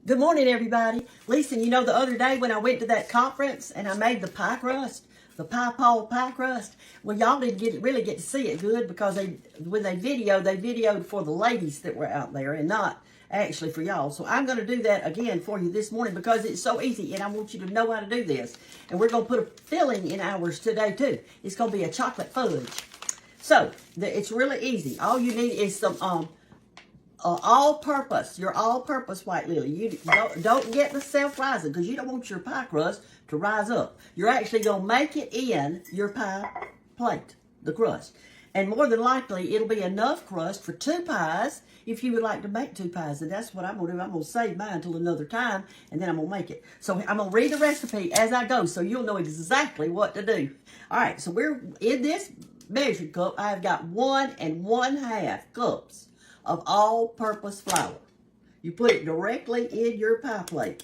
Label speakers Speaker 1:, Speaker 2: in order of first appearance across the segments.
Speaker 1: Good morning, everybody. Listen, you know the other day when I went to that conference and I made the pie crust, the pie crust. Well, y'all didn't really get to see it good because when they videoed for the ladies that were out there and not actually for y'all. So I'm going to do that again for you this morning because it's so easy and I want you to know how to do this. And we're going to put a filling in ours today too. It's going to be a chocolate fudge. So it's really easy. All you need is some your all-purpose white lily. You don't get the self-rising because you don't want your pie crust to rise up. You're actually going to make it in your pie plate, the crust. And more than likely, it'll be enough crust for 2 pies if you would like to make 2 pies. And that's what I'm going to do. I'm going to save mine until another time, and then I'm going to make it. So I'm going to read the recipe as I go so you'll know exactly what to do. All right, so we're in this measuring cup. I've got 1 1/2 cups of all-purpose flour. You put it directly in your pie plate.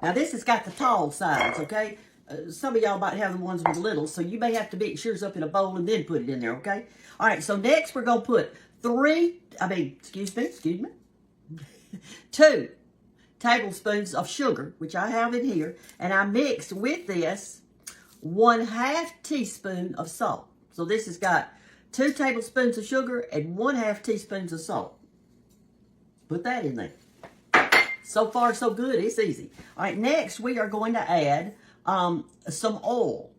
Speaker 1: Now this has got the tall sides, okay? Some of y'all might have the ones with little, so you may have to mix yours up in a bowl and then put it in there, okay? All right, so next we're gonna put 2 tablespoons of sugar, which I have in here, and I mixed with this 1/2 teaspoon of salt. So this has got 2 tablespoons of sugar and 1/2 teaspoons of salt. Put that in there. So far, so good. It's easy. All right, next we are going to add some oil.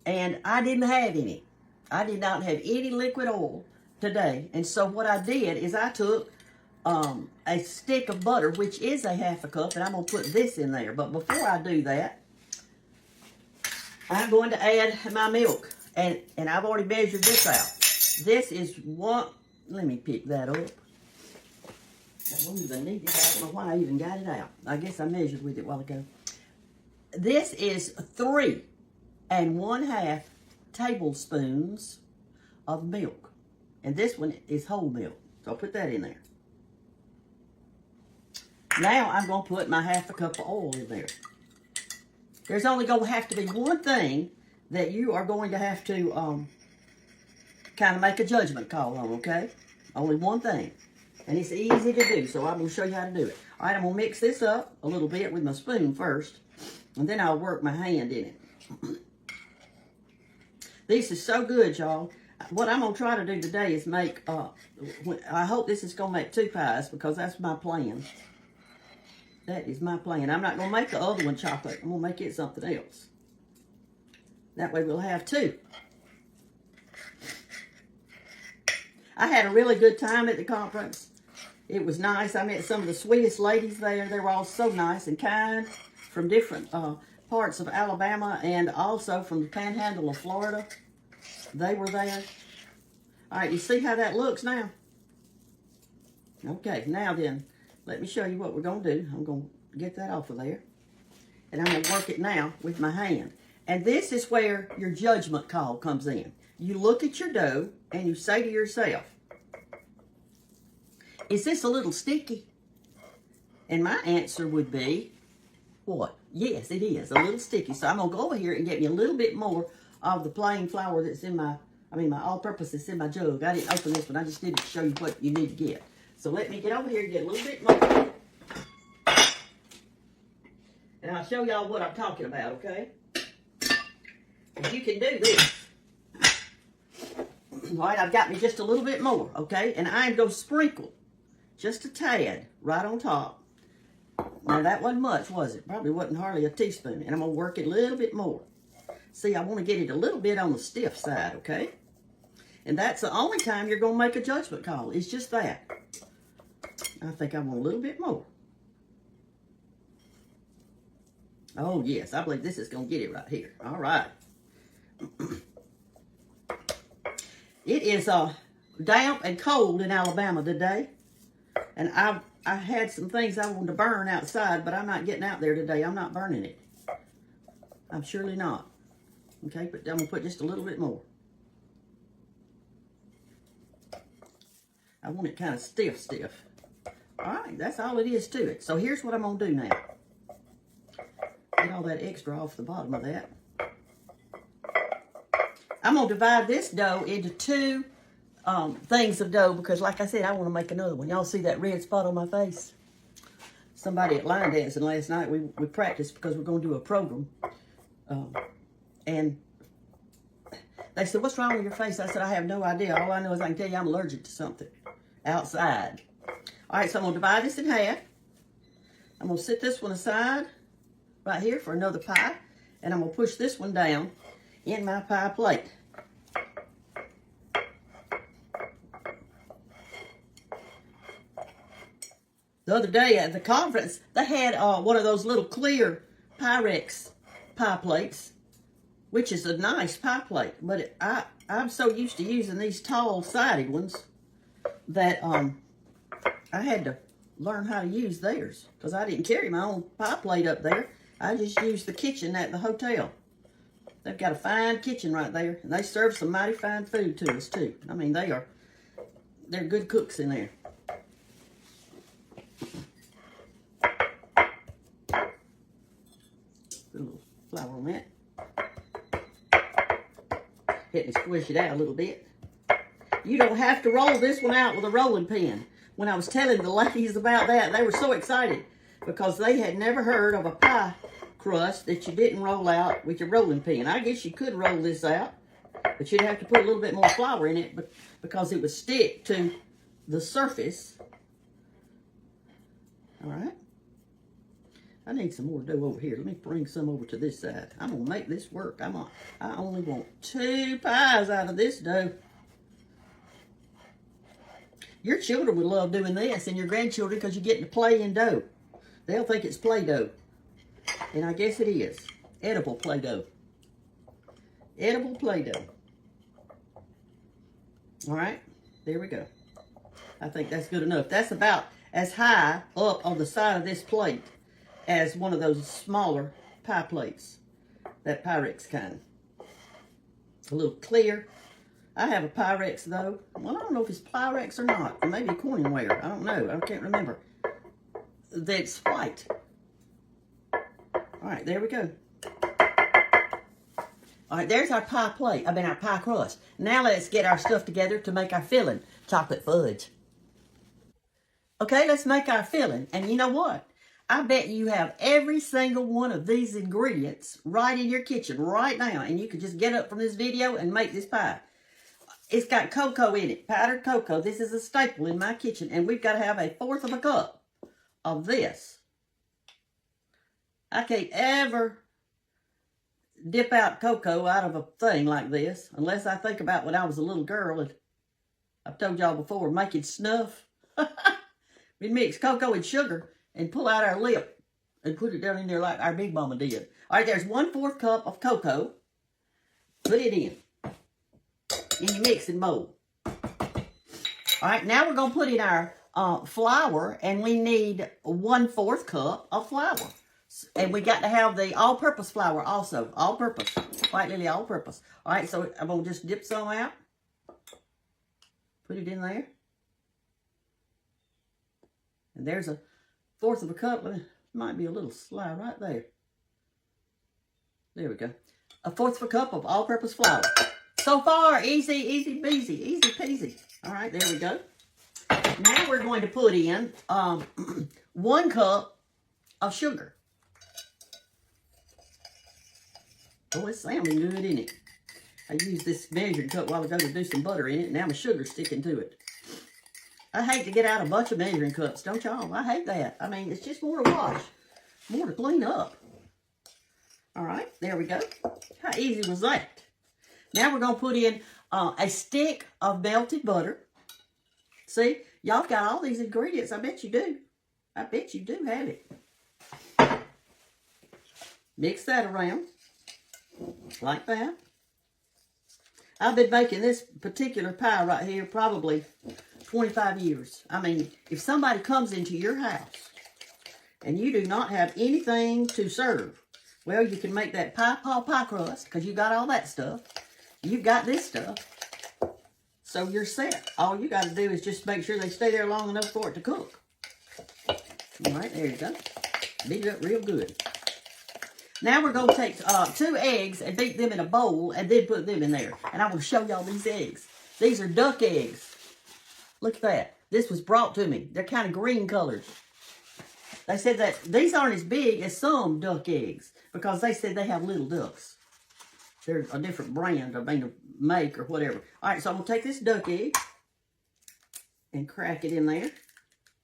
Speaker 1: And I didn't have any. I did not have any liquid oil today. And so what I did is I took a stick of butter, which is a 1/2 cup, and I'm going to put this in there. But before I do that, I'm going to add my milk. And I've already measured this out. This is one, let me pick that up. I don't even need it. I don't know why I even got it out. I guess I measured with it a while ago. This is 3 1/2 tablespoons of milk. And this one is whole milk. So I'll put that in there. Now I'm going to put my 1/2 cup of oil in there. There's only going to have to be one thing that you are going to have to kind of make a judgment call on, okay? Only one thing. And it's easy to do, so I'm going to show you how to do it. All right, I'm going to mix this up a little bit with my spoon first, and then I'll work my hand in it. This is so good, y'all. What I'm going to try to do today is make, I hope this is going to make 2 pies because that's my plan. That is my plan. I'm not going to make the other one chocolate. I'm going to make it something else. That way we'll have 2. I had a really good time at the conference. It was nice. I met some of the sweetest ladies there. They were all so nice and kind from different parts of Alabama and also from the panhandle of Florida. They were there. All right, you see how that looks now? Okay, now then, let me show you what we're going to do. I'm going to get that off of there. And I'm going to work it now with my hand. And this is where your judgment call comes in. You look at your dough and you say to yourself, is this a little sticky? And my answer would be, what? Yes, it is a little sticky. So I'm going to go over here and get me a little bit more of the plain flour that's in my all-purpose that's in my jug. I didn't open this one. I just did it to show you what you need to get. So let me get over here and get a little bit more. And I'll show y'all what I'm talking about, okay? You can do this. All right, I've got me just a little bit more, okay? And I'm going to sprinkle just a tad right on top. Now, that wasn't much, was it? Probably wasn't hardly a teaspoon. And I'm going to work it a little bit more. See, I want to get it a little bit on the stiff side, okay? And that's the only time you're going to make a judgment call. It's just that. I think I want a little bit more. Oh, yes, I believe this is going to get it right here. All right. It is damp and cold in Alabama today. And I had some things I wanted to burn outside, but I'm not getting out there today. I'm not burning it. I'm surely not. Okay, but I'm going to put just a little bit more. I want it kind of stiff. All right, that's all it is to it. So here's what I'm going to do now. Get all that extra off the bottom of that. I'm going to divide this dough into 2 things of dough because, like I said, I want to make another one. Y'all see that red spot on my face? somebody at line dancing last night. We practiced because we're going to do a program. And they said, what's wrong with your face? I said, I have no idea. All I know is I can tell you I'm allergic to something outside. All right, so I'm going to divide this in half. I'm going to set this one aside right here for another pie. And I'm going to push this one down in my pie plate. The other day at the conference, they had one of those little clear Pyrex pie plates, which is a nice pie plate. But I'm so used to using these tall sided ones that I had to learn how to use theirs because I didn't carry my own pie plate up there. I just used the kitchen at the hotel. They've got a fine kitchen right there, and they serve some mighty fine food to us too. I mean, they're good cooks in there. Put a little flour on that. Let me squish it out a little bit. You don't have to roll this one out with a rolling pin. When I was telling the ladies about that, they were so excited because they had never heard of a pie crust that you didn't roll out with your rolling pin. I guess you could roll this out, but you'd have to put a little bit more flour in it because it would stick to the surface. All right. I need some more dough over here. Let me bring some over to this side. I'm going to make this work. I only want 2 pies out of this dough. Your children would love doing this, and your grandchildren, because you're getting to play in dough. They'll think it's Play-Doh. And I guess it is. Edible Play-Doh. Edible Play-Doh. All right. There we go. I think that's good enough. That's about as high up on the side of this plate as one of those smaller pie plates. That Pyrex kind. A little clear. I have a Pyrex though. Well, I don't know if it's Pyrex or not. Or maybe Corningware. I don't know. I can't remember. That's white. All right, there we go. All right, there's our pie plate. Our pie crust. Now let's get our stuff together to make our filling. Chocolate fudge. Okay, let's make our filling. And you know what? I bet you have every single one of these ingredients right in your kitchen right now. And you could just get up from this video and make this pie. It's got cocoa in it, powdered cocoa. This is a staple in my kitchen. And we've got to have 1/4 cup of this. I can't ever dip out cocoa out of a thing like this. Unless I think about when I was a little girl. And I've told y'all before, making snuff. We mix cocoa and sugar and pull out our lip and put it down in there like our big mama did. All right, there's 1/4 cup of cocoa. Put it in your mixing bowl. All right, now we're going to put in our flour, and we need 1/4 cup of flour. And we got to have the all-purpose flour also. All-purpose. White Lily all-purpose. All right, so I'm going to just dip some out. Put it in there. And there's 1/4 cup. Might be a little slide right there. There we go. 1/4 cup of all-purpose flour. So far, easy, easy peasy, easy peasy. All right, there we go. Now we're going to put in 1 cup of sugar. Oh, it's sounding good, isn't it? I used this measuring cup a while ago to do some butter in it. Now my sugar's sticking to it. I hate to get out a bunch of measuring cups, don't y'all? I hate that. I mean, it's just more to wash, more to clean up. All right, there we go. How easy was that? Now we're going to put in a stick of melted butter. See, y'all got all these ingredients. I bet you do. I bet you do have it. Mix that around like that. I've been making this particular pie right here probably 25 years. I mean, if somebody comes into your house and you do not have anything to serve, well, you can make that pie crust because you got all that stuff. You've got this stuff. So you're set. All you got to do is just make sure they stay there long enough for it to cook. All right, there you go. Beat it up real good. Now we're going to take 2 eggs and beat them in a bowl and then put them in there. And I will show y'all these eggs. These are duck eggs. Look at that. This was brought to me. They're kind of green colored. They said that these aren't as big as some duck eggs because they said they have little ducks. They're a different brand, I mean, make or whatever. All right, so I'm going to take this duck egg and crack it in there.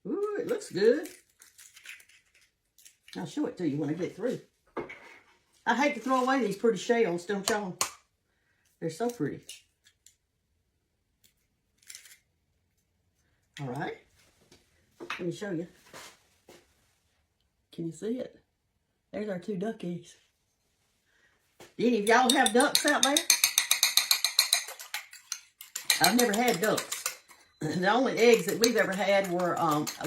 Speaker 1: Ooh, it looks good. I'll show it to you when I get through. I hate to throw away these pretty shells, don't y'all? They're so pretty. All right. Let me show you. Can you see it? There's our 2 duck eggs. Do any of y'all have ducks out there? I've never had ducks. The only eggs that we've ever had were,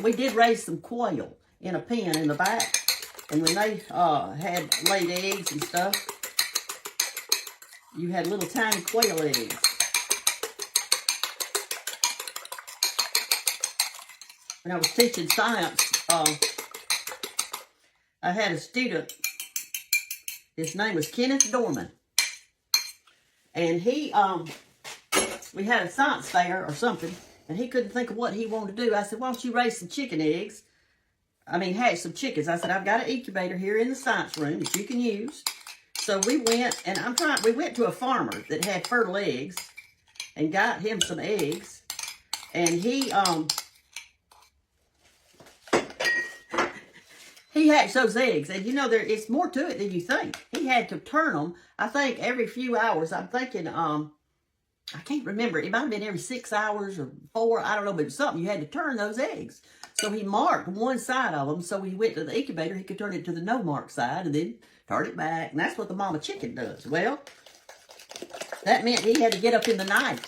Speaker 1: we did raise some quail in a pen in the back. And when they had laid eggs and stuff, you had little tiny quail eggs. When I was teaching science, I had a student, his name was Kenneth Dorman. And he, we had a science fair or something, and he couldn't think of what he wanted to do. I said, why don't you raise some chicken eggs? I mean, hatch some chickens. I said, I've got an incubator here in the science room that you can use. So we went, and we went to a farmer that had fertile eggs and got him some eggs. And he hatched those eggs. And you know, it's more to it than you think. He had to turn them, I think, every few hours. I'm thinking, I can't remember. It might have been every 6 hours or 4. I don't know, but it was something. You had to turn those eggs. So he marked one side of them. So he went to the incubator. He could turn it to the no mark side and then turn it back. And that's what the mama chicken does. Well, that meant he had to get up in the night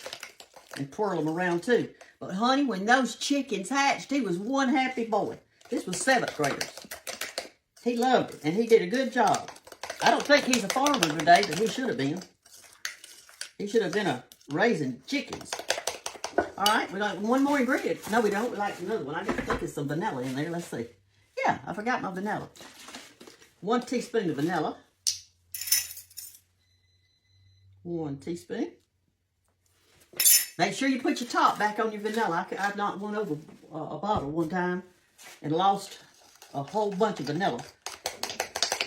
Speaker 1: and twirl them around too. But honey, when those chickens hatched, he was one happy boy. This was 7th graders. He loved it, and he did a good job. I don't think he's a farmer today, but he should have been. He should have been raising chickens. All right, we got one more ingredient. No, we don't. We like another one. I got to think of some vanilla in there. Let's see. Yeah, I forgot my vanilla. 1 teaspoon of vanilla. 1 teaspoon. Make sure you put your top back on your vanilla. I've knocked one over a bottle one time and lost a whole bunch of vanilla.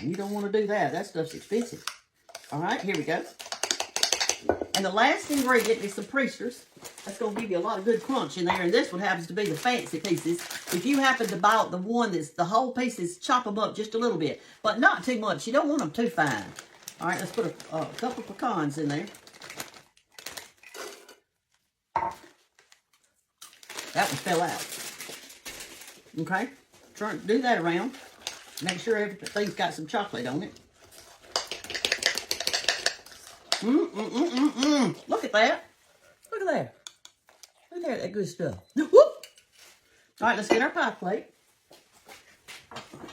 Speaker 1: You don't want to do that. That stuff's expensive. All right, here we go. And the last ingredient is some Priesters. That's going to give you a lot of good crunch in there. And this one happens to be the fancy pieces. If you happen to buy the one that's the whole pieces, chop them up just a little bit. But not too much. You don't want them too fine. All right, let's put a couple of pecans in there. That one fell out. Okay, do that around. Make sure everything's got some chocolate on it. Look at that. Look at that. Look at that good stuff. Whoop. All right, let's get our pie plate.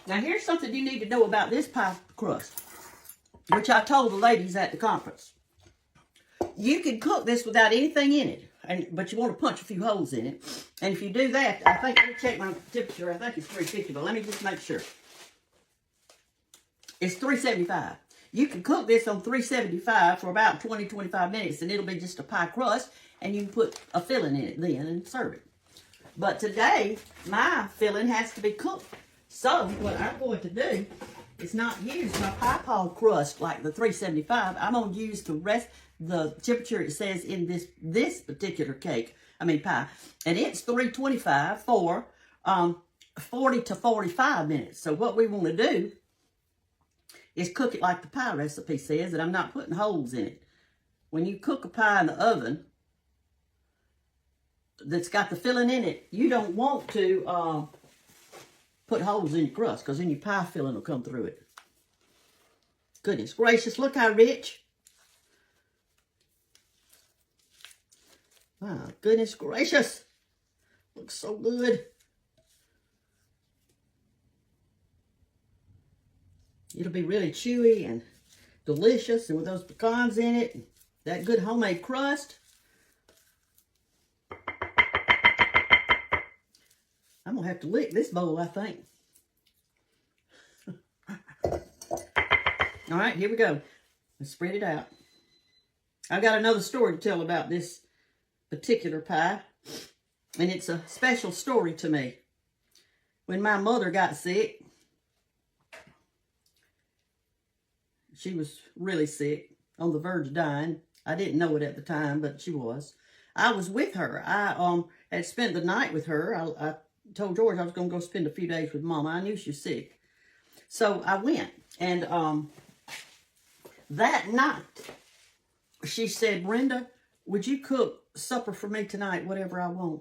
Speaker 1: Now, here's something you need to know about this pie crust, which I told the ladies at the conference. You can cook this without anything in it, but you want to punch a few holes in it. And if you do that, I think, let me check my temperature. I think it's 350, but let me just make sure. It's 375. You can cook this on 375 for about 20-25 minutes, and it'll be just a pie crust, and you can put a filling in it then and serve it. But today, my filling has to be cooked. So what I'm going to do is not use my pie crust like the 375. I'm going to use the temperature it says in this particular pie, and it's 325 for 40 to 45 minutes. So what we want to do is cook it like the pie recipe says, and I'm not putting holes in it. When you cook a pie in the oven that's got the filling in it, you don't want to put holes in your crust, because then your pie filling will come through it. Goodness gracious, look how rich. Wow, goodness gracious. Looks so good. It'll be really chewy and delicious, and with those pecans in it, that good homemade crust. I'm going to have to lick this bowl, I think. All right, here we go. Let's spread it out. I've got another story to tell about this particular pie, and it's a special story to me. when my mother got sick, she was really sick, on the verge of dying. I didn't know it at the time, but she was. I was with her. I had spent the night with her. I told George I was going to go spend a few days with Mama. I knew she was sick. So I went. And that night, she said, Brenda, would you cook supper for me tonight, whatever I want?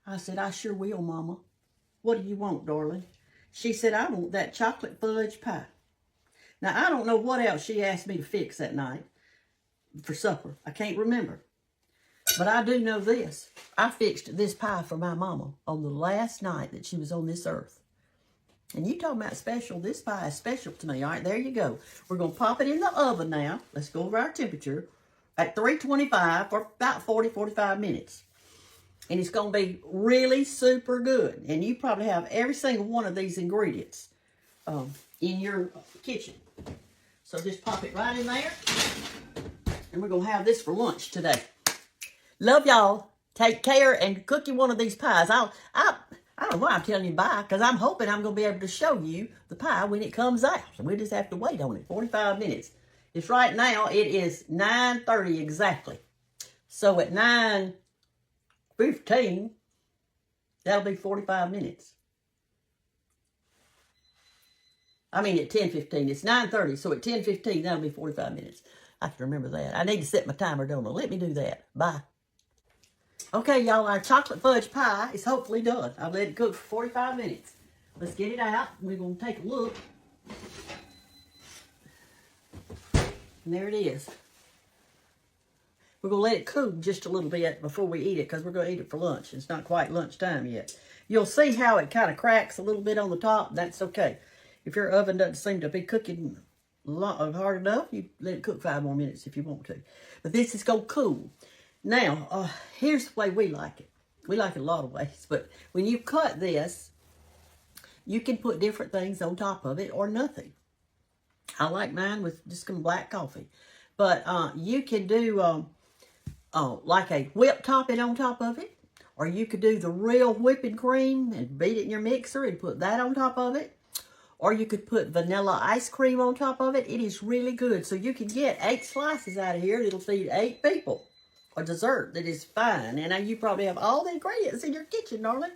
Speaker 1: I said, I sure will, Mama. What do you want, darling? She said, I want that chocolate fudge pie. Now, I don't know what else she asked me to fix that night for supper. I can't remember. But I do know this. I fixed this pie for my mama on the last night that she was on this earth. And you talking about special, this pie is special to me. All right, there you go. We're going to pop it in the oven now. Let's go over our temperature at 325 for about 40, 45 minutes. And it's going to be really super good. And you probably have every single one of these ingredients in your kitchen. So just pop it right in there. And we're going to have this for lunch today. Love y'all. Take care and cook you one of these pies. I don't know why I'm telling you bye, because I'm hoping I'm going to be able to show you the pie when it comes out. So we just have to wait on it, 45 minutes. It's right now, it is 9:30 exactly. So at 9:15, that'll be 45 minutes. I mean at 10:15, it's 9:30, so at 10:15, that'll be 45 minutes. I have to remember that. I need to set my timer, don't I? Let me do that. Bye. Okay, y'all, our chocolate fudge pie is hopefully done. I've let it cook for 45 minutes. Let's get it out. We're going to take a look. And there it is. We're going to let it cool just a little bit before we eat it, because we're going to eat it for lunch. It's not quite lunchtime yet. You'll see how it kind of cracks a little bit on the top. That's okay. If your oven doesn't seem to be cooking hard enough, you let it cook 5 more minutes if you want to. But this is going to cool. Now, here's the way we like it. We like it a lot of ways, but when you cut this, you can put different things on top of it or nothing. I like mine with just some black coffee. But you can do like a whipped topping on top of it, or you could do the real whipping cream and beat it in your mixer and put that on top of it. Or you could put vanilla ice cream on top of it. It is really good. So you can get 8 slices out of here. It'll feed 8 people. A dessert that is fine. And you probably have all the ingredients in your kitchen, darling.